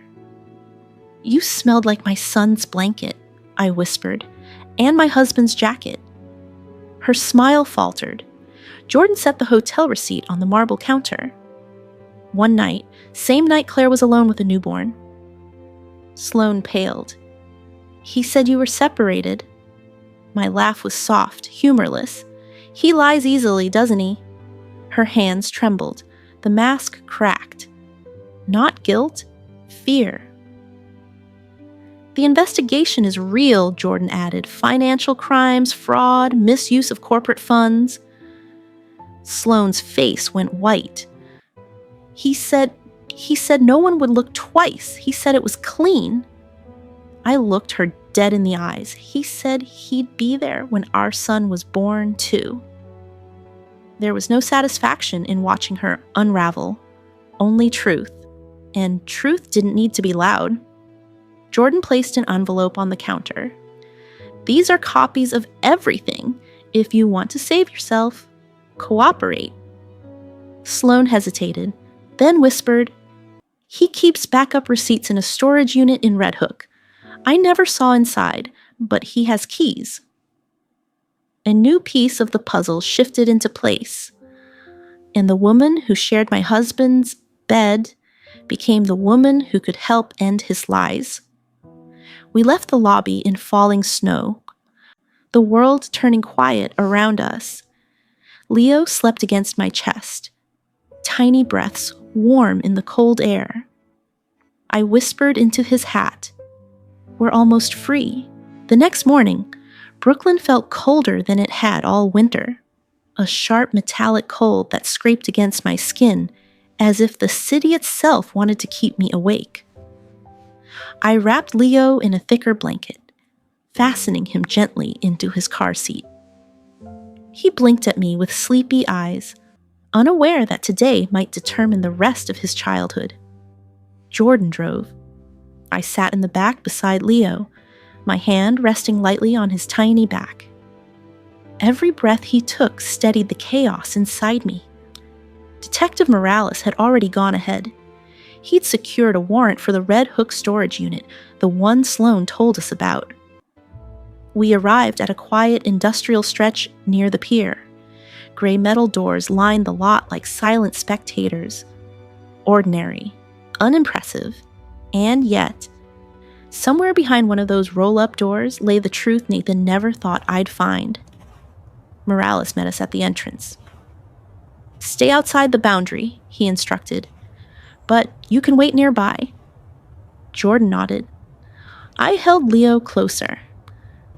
"You smelled like my son's blanket," I whispered, "and my husband's jacket." Her smile faltered. Jordan set the hotel receipt on the marble counter. One night, same night Claire was alone with a newborn. Sloane paled. He said you were separated. My laugh was soft, humorless. He lies easily, doesn't he? Her hands trembled. The mask cracked. Not guilt, fear. The investigation is real, Jordan added. Financial crimes, fraud, misuse of corporate funds. Sloane's face went white. He said no one would look twice. He said it was clean. I looked her dead in the eyes. He said he'd be there when our son was born, too. There was no satisfaction in watching her unravel, only truth. And truth didn't need to be loud. Jordan placed an envelope on the counter. These are copies of everything. If you want to save yourself, cooperate. Sloane hesitated, then whispered, he keeps backup receipts in a storage unit in Red Hook. I never saw inside, but he has keys. A new piece of the puzzle shifted into place, and the woman who shared my husband's bed became the woman who could help end his lies. We left the lobby in falling snow, the world turning quiet around us. Leo slept against my chest, tiny breaths warm in the cold air. I whispered into his hat, we're almost free. The next morning, Brooklyn felt colder than it had all winter, a sharp metallic cold that scraped against my skin as if the city itself wanted to keep me awake. I wrapped Leo in a thicker blanket, fastening him gently into his car seat. He blinked at me with sleepy eyes, unaware that today might determine the rest of his childhood. Jordan drove. I sat in the back beside Leo, my hand resting lightly on his tiny back. Every breath he took steadied the chaos inside me. Detective Morales had already gone ahead. He'd secured a warrant for the Red Hook storage unit, the one Sloane told us about. We arrived at a quiet industrial stretch near the pier. Gray metal doors lined the lot like silent spectators. Ordinary, unimpressive, and yet, somewhere behind one of those roll-up doors lay the truth Nathan never thought I'd find. Morales met us at the entrance. Stay outside the boundary, he instructed, but you can wait nearby. Jordan nodded. I held Leo closer.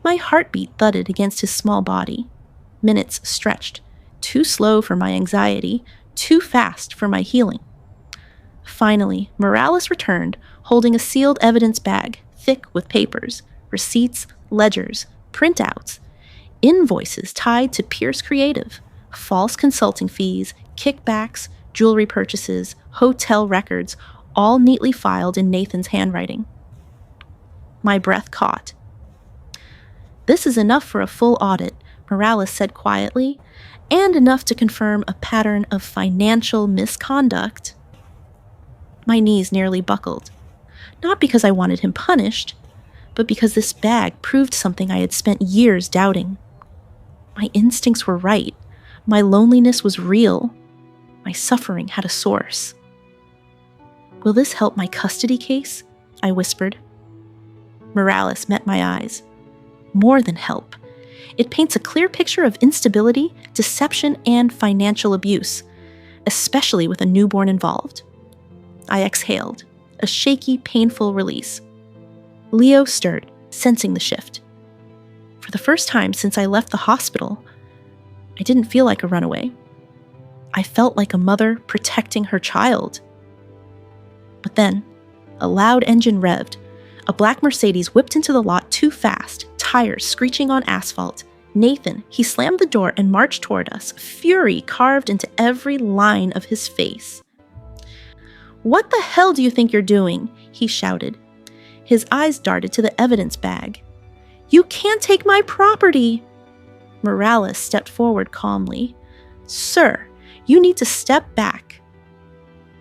My heartbeat thudded against his small body. Minutes stretched, too slow for my anxiety, too fast for my healing. Finally, Morales returned, holding a sealed evidence bag, thick with papers, receipts, ledgers, printouts, invoices tied to Pierce Creative, false consulting fees, kickbacks, jewelry purchases, hotel records, all neatly filed in Nathan's handwriting. My breath caught. This is enough for a full audit, Morales said quietly, and enough to confirm a pattern of financial misconduct. My knees nearly buckled, not because I wanted him punished, but because this bag proved something I had spent years doubting. My instincts were right. My loneliness was real. My suffering had a source. Will this help my custody case? I whispered. Morales met my eyes. More than help. It paints a clear picture of instability, deception, and financial abuse, especially with a newborn involved. I exhaled, a shaky, painful release. Leo stirred, sensing the shift. For the first time since I left the hospital, I didn't feel like a runaway. I felt like a mother protecting her child. But then, a loud engine revved. A black Mercedes whipped into the lot too fast, tires screeching on asphalt. Nathan, he slammed the door and marched toward us, fury carved into every line of his face. "What the hell do you think you're doing?" he shouted. His eyes darted to the evidence bag. "You can't take my property!" Morales stepped forward calmly. "Sir, you need to step back."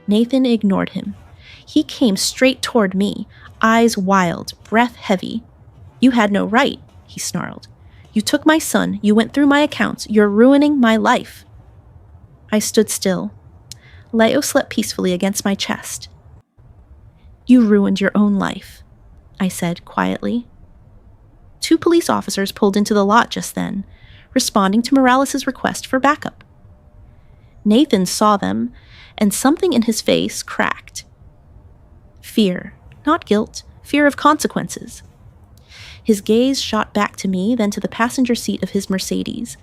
Nathan ignored him. He came straight toward me, eyes wild, breath heavy. "You had no right," he snarled. "You took my son, you went through my accounts, you're ruining my life." I stood still. Leo slept peacefully against my chest. "You ruined your own life," I said quietly. 2 police officers pulled into the lot just then, responding to Morales' request for backup. Nathan saw them, and something in his face cracked. Fear, not guilt, fear of consequences. His gaze shot back to me, then to the passenger seat of his Mercedes.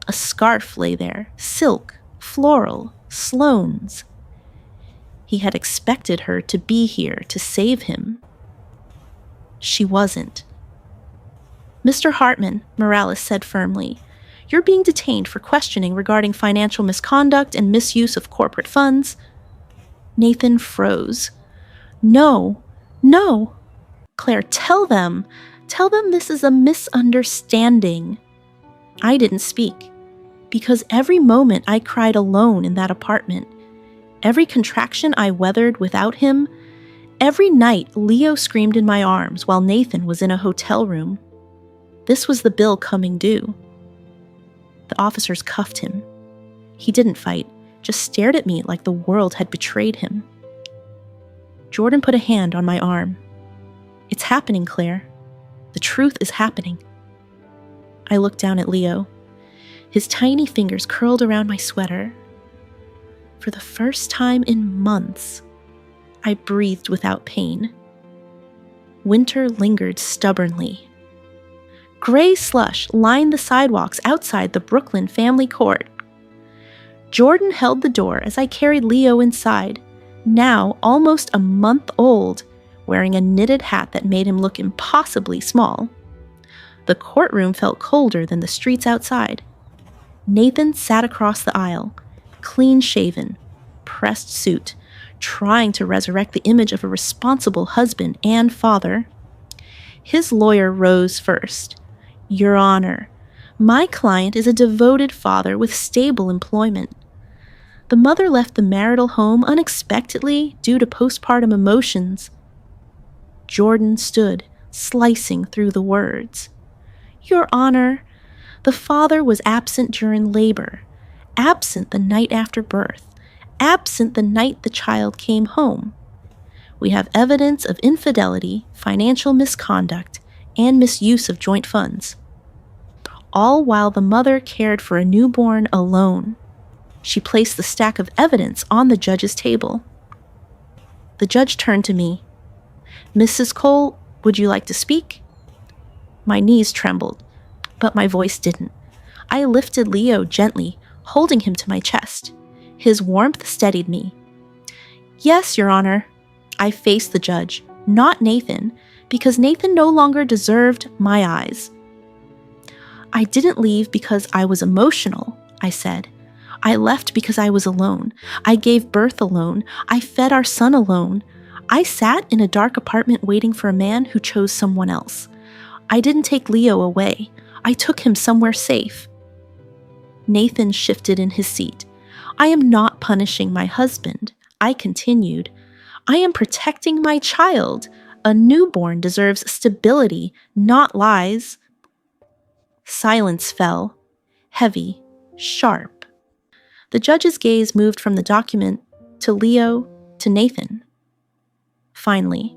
A scarf lay there, silk, floral, Sloane's. He had expected her to be here to save him. She wasn't. "Mr. Hartman," Morales said firmly, "you're being detained for questioning regarding financial misconduct and misuse of corporate funds." Nathan froze. "No, no. Claire, tell them this is a misunderstanding." I didn't speak, because every moment I cried alone in that apartment, every contraction I weathered without him, every night Leo screamed in my arms while Nathan was in a hotel room. This was the bill coming due. The officers cuffed him. He didn't fight, just stared at me like the world had betrayed him. Jordan put a hand on my arm. "It's happening, Claire. The truth is happening." I looked down at Leo. His tiny fingers curled around my sweater. For the first time in months, I breathed without pain. Winter lingered stubbornly. Gray slush lined the sidewalks outside the Brooklyn family court. Jordan held the door as I carried Leo inside, now almost a month old, wearing a knitted hat that made him look impossibly small. The courtroom felt colder than the streets outside. Nathan sat across the aisle, clean-shaven, pressed suit, trying to resurrect the image of a responsible husband and father. His lawyer rose first. "Your Honor, my client is a devoted father with stable employment. The mother left the marital home unexpectedly due to postpartum emotions." Jordan stood, slicing through the words. "Your Honor, the father was absent during labor, absent the night after birth, absent the night the child came home. We have evidence of infidelity, financial misconduct, and misuse of joint funds. All while the mother cared for a newborn alone." She placed the stack of evidence on the judge's table. The judge turned to me. "Mrs. Cole, would you like to speak?" My knees trembled, but my voice didn't. I lifted Leo gently, holding him to my chest. His warmth steadied me. "Yes, Your Honor." I faced the judge, not Nathan, because Nathan no longer deserved my eyes. "I didn't leave because I was emotional," I said. "I left because I was alone. I gave birth alone. I fed our son alone. I sat in a dark apartment waiting for a man who chose someone else. I didn't take Leo away. I took him somewhere safe." Nathan shifted in his seat. "I am not punishing my husband," I continued. "I am protecting my child. A newborn deserves stability, not lies." Silence fell, heavy, sharp. The judge's gaze moved from the document to Leo to Nathan. Finally,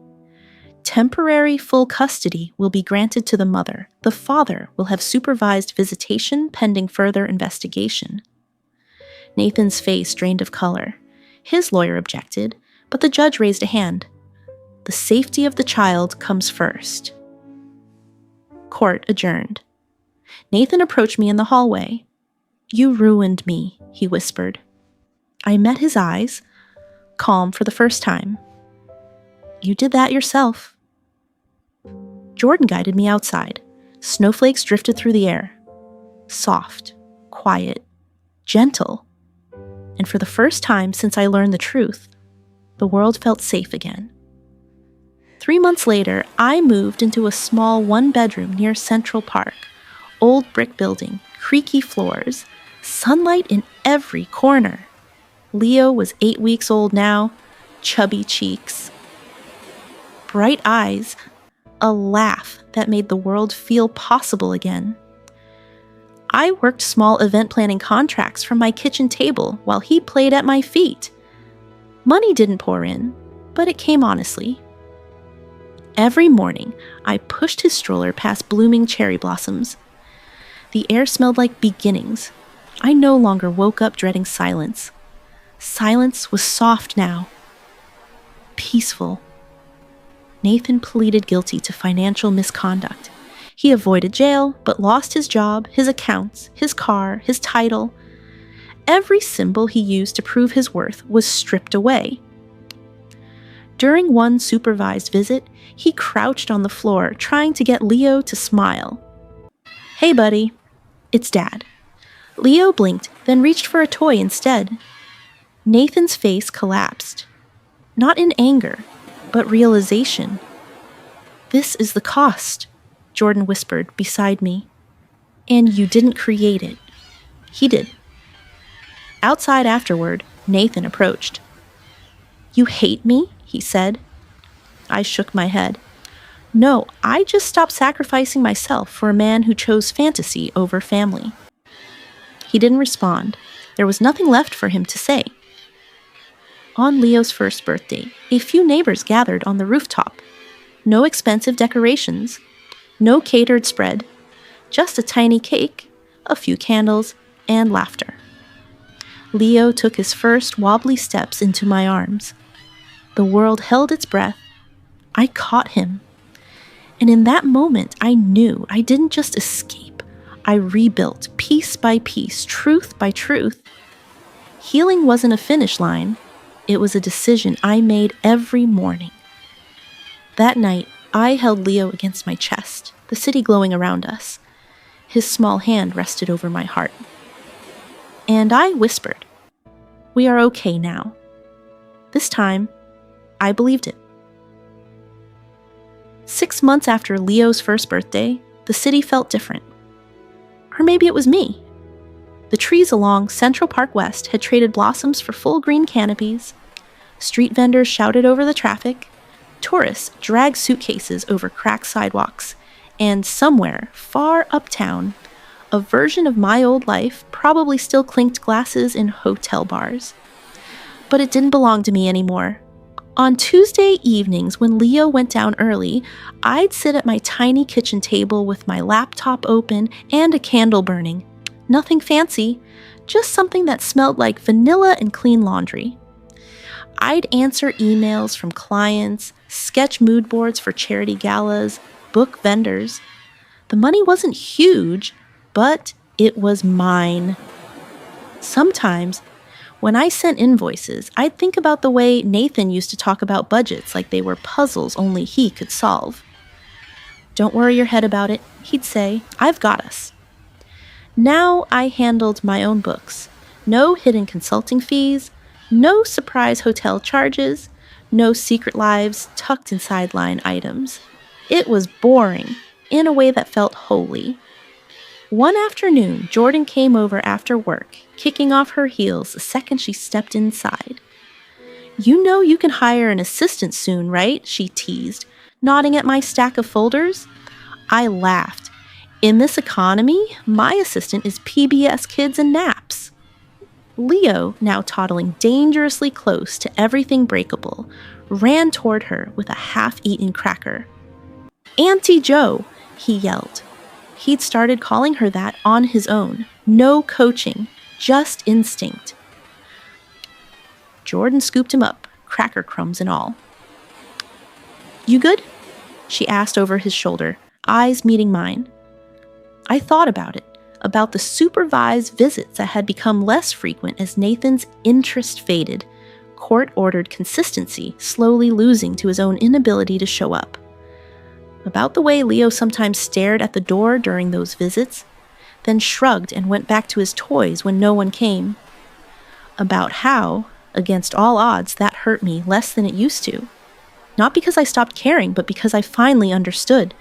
temporary full custody will be granted to the mother. The father will have supervised visitation pending further investigation. Nathan's face drained of color. His lawyer objected, but the judge raised a hand. The safety of the child comes first. Court adjourned. Nathan approached me in the hallway. "You ruined me," he whispered. I met his eyes, calm for the first time. "You did that yourself." Jordan guided me outside. Snowflakes drifted through the air. Soft, quiet, gentle. And for the first time since I learned the truth, the world felt safe again. 3 months later, I moved into a small one-bedroom near Central Park. Old brick building, creaky floors, sunlight in every corner. Leo was 8 weeks old now, chubby cheeks, bright eyes, a laugh that made the world feel possible again. I worked small event planning contracts from my kitchen table while he played at my feet. Money didn't pour in, but it came honestly. Every morning, I pushed his stroller past blooming cherry blossoms. The air smelled like beginnings. I no longer woke up dreading silence. Silence was soft now. Peaceful. Nathan pleaded guilty to financial misconduct. He avoided jail, but lost his job, his accounts, his car, his title. Every symbol he used to prove his worth was stripped away. During one supervised visit, he crouched on the floor trying to get Leo to smile. "Hey, buddy. It's Dad." Leo blinked, then reached for a toy instead. Nathan's face collapsed. Not in anger, but realization. "This is the cost," Jordan whispered beside me. "And you didn't create it." He did. Outside afterward, Nathan approached. "You hate me?" he said. I shook my head. "No, I just stopped sacrificing myself for a man who chose fantasy over family." He didn't respond. There was nothing left for him to say. On Leo's first birthday, a few neighbors gathered on the rooftop. No expensive decorations, no catered spread, just a tiny cake, a few candles, and laughter. Leo took his first wobbly steps into my arms. The world held its breath. I caught him. And in that moment, I knew I didn't just escape. I rebuilt, piece by piece, truth by truth. Healing wasn't a finish line. It was a decision I made every morning. That night, I held Leo against my chest, the city glowing around us. His small hand rested over my heart. And I whispered, "We are okay now." This time, I believed it. 6 months after Leo's first birthday, the city felt different. Or maybe it was me. The trees along Central Park West had traded blossoms for full green canopies. Street vendors shouted over the traffic. Tourists dragged suitcases over cracked sidewalks. And somewhere, far uptown, a version of my old life probably still clinked glasses in hotel bars. But it didn't belong to me anymore. On Tuesday evenings, when Leo went down early, I'd sit at my tiny kitchen table with my laptop open and a candle burning. Nothing fancy, just something that smelled like vanilla and clean laundry. I'd answer emails from clients, sketch mood boards for charity galas, book vendors. The money wasn't huge, but it was mine. Sometimes, when I sent invoices, I'd think about the way Nathan used to talk about budgets like they were puzzles only he could solve. "Don't worry your head about it," he'd say. "I've got us." Now I handled my own books. No hidden consulting fees, no surprise hotel charges, no secret lives tucked inside line items. It was boring, in a way that felt holy. One afternoon, Jordan came over after work, kicking off her heels the second she stepped inside. "You know you can hire an assistant soon, right?" she teased, nodding at my stack of folders. I laughed. "In this economy, my assistant is PBS Kids and naps." Leo, now toddling dangerously close to everything breakable, ran toward her with a half-eaten cracker. "Auntie Joe," he yelled. He'd started calling her that on his own. No coaching, just instinct. Jordan scooped him up, cracker crumbs and all. "You good?" she asked over his shoulder, eyes meeting mine. I thought about it, about the supervised visits that had become less frequent as Nathan's interest faded, court-ordered consistency slowly losing to his own inability to show up. About the way Leo sometimes stared at the door during those visits, then shrugged and went back to his toys when no one came. About how, against all odds, that hurt me less than it used to. Not because I stopped caring, but because I finally understood.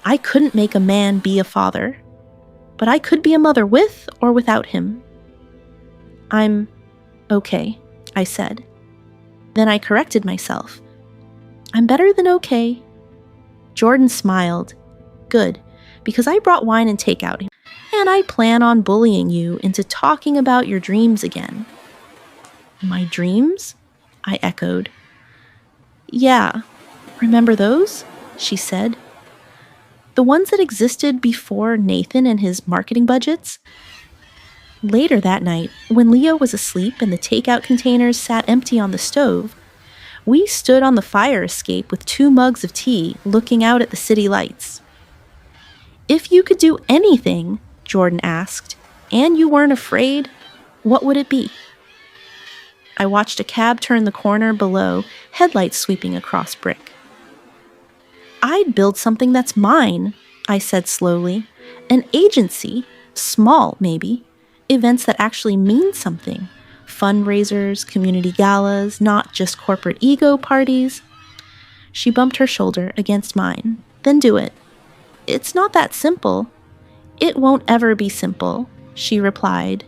I couldn't make a man be a father, but I could be a mother with or without him. "I'm okay," I said. Then I corrected myself. "I'm better than okay." Jordan smiled. Good, because I brought wine and takeout, and I plan on bullying you into talking about your dreams again." "My dreams?" I echoed. "Yeah, remember those?" she said. "The ones that existed before Nathan and his marketing budgets?" Later that night, when Leo was asleep and the takeout containers sat empty on the stove, we stood on the fire escape with 2 mugs of tea looking out at the city lights. "If you could do anything," Jordan asked, "and you weren't afraid, what would it be?" I watched a cab turn the corner below, headlights sweeping across brick. "I'd build something that's mine," I said slowly. "An agency, small maybe, events that actually mean something. Fundraisers, community galas, not just corporate ego parties." She bumped her shoulder against mine. "Then do it." "It's not that simple." "It won't ever be simple," she replied.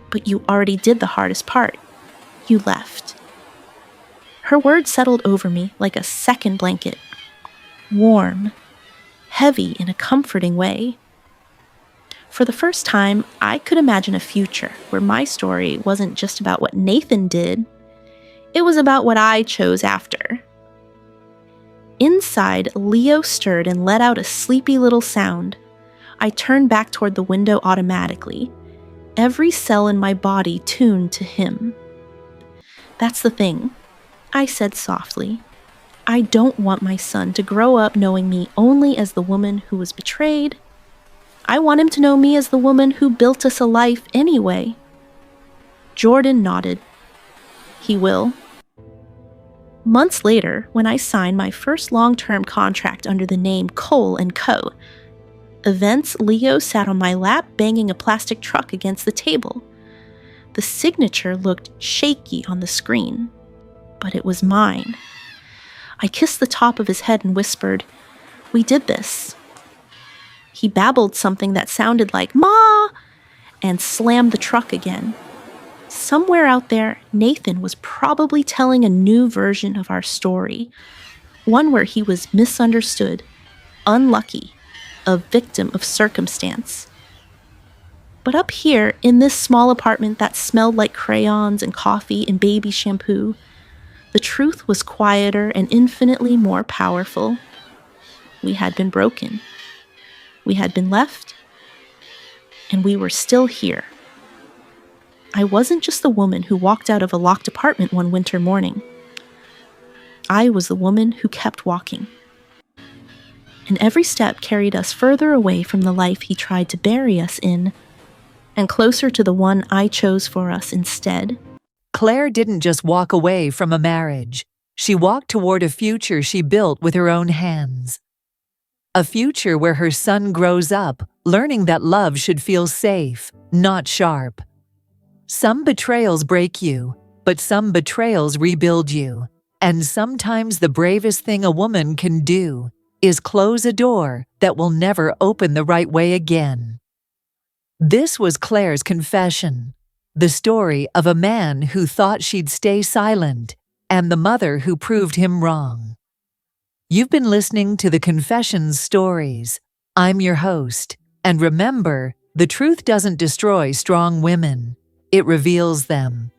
"But you already did the hardest part. You left." Her words settled over me like a second blanket. Warm, heavy in a comforting way. For the first time, I could imagine a future where my story wasn't just about what Nathan did. It was about what I chose after. Inside, Leo stirred and let out a sleepy little sound. I turned back toward the window automatically, every cell in my body tuned to him. "That's the thing," I said softly. "I don't want my son to grow up knowing me only as the woman who was betrayed. I want him to know me as the woman who built us a life anyway." Jordan nodded. "He will." Months later, when I signed my first long-term contract under the name Cole & Co., events, Leo sat on my lap banging a plastic truck against the table. The signature looked shaky on the screen, but it was mine. I kissed the top of his head and whispered, "We did this." He babbled something that sounded like "Ma!" and slammed the truck again. Somewhere out there, Nathan was probably telling a new version of our story, one where he was misunderstood, unlucky, a victim of circumstance. But up here, in this small apartment that smelled like crayons and coffee and baby shampoo, the truth was quieter and infinitely more powerful. We had been broken. We had been left, and we were still here. I wasn't just the woman who walked out of a locked apartment one winter morning. I was the woman who kept walking. And every step carried us further away from the life he tried to bury us in, and closer to the one I chose for us instead. Claire didn't just walk away from a marriage. She walked toward a future she built with her own hands. A future where her son grows up, learning that love should feel safe, not sharp. Some betrayals break you, but some betrayals rebuild you. And sometimes the bravest thing a woman can do is close a door that will never open the right way again. This was Claire's confession, the story of a man who thought she'd stay silent and the mother who proved him wrong. You've been listening to the Confessions Stories. I'm your host, and remember, the truth doesn't destroy strong women. It reveals them.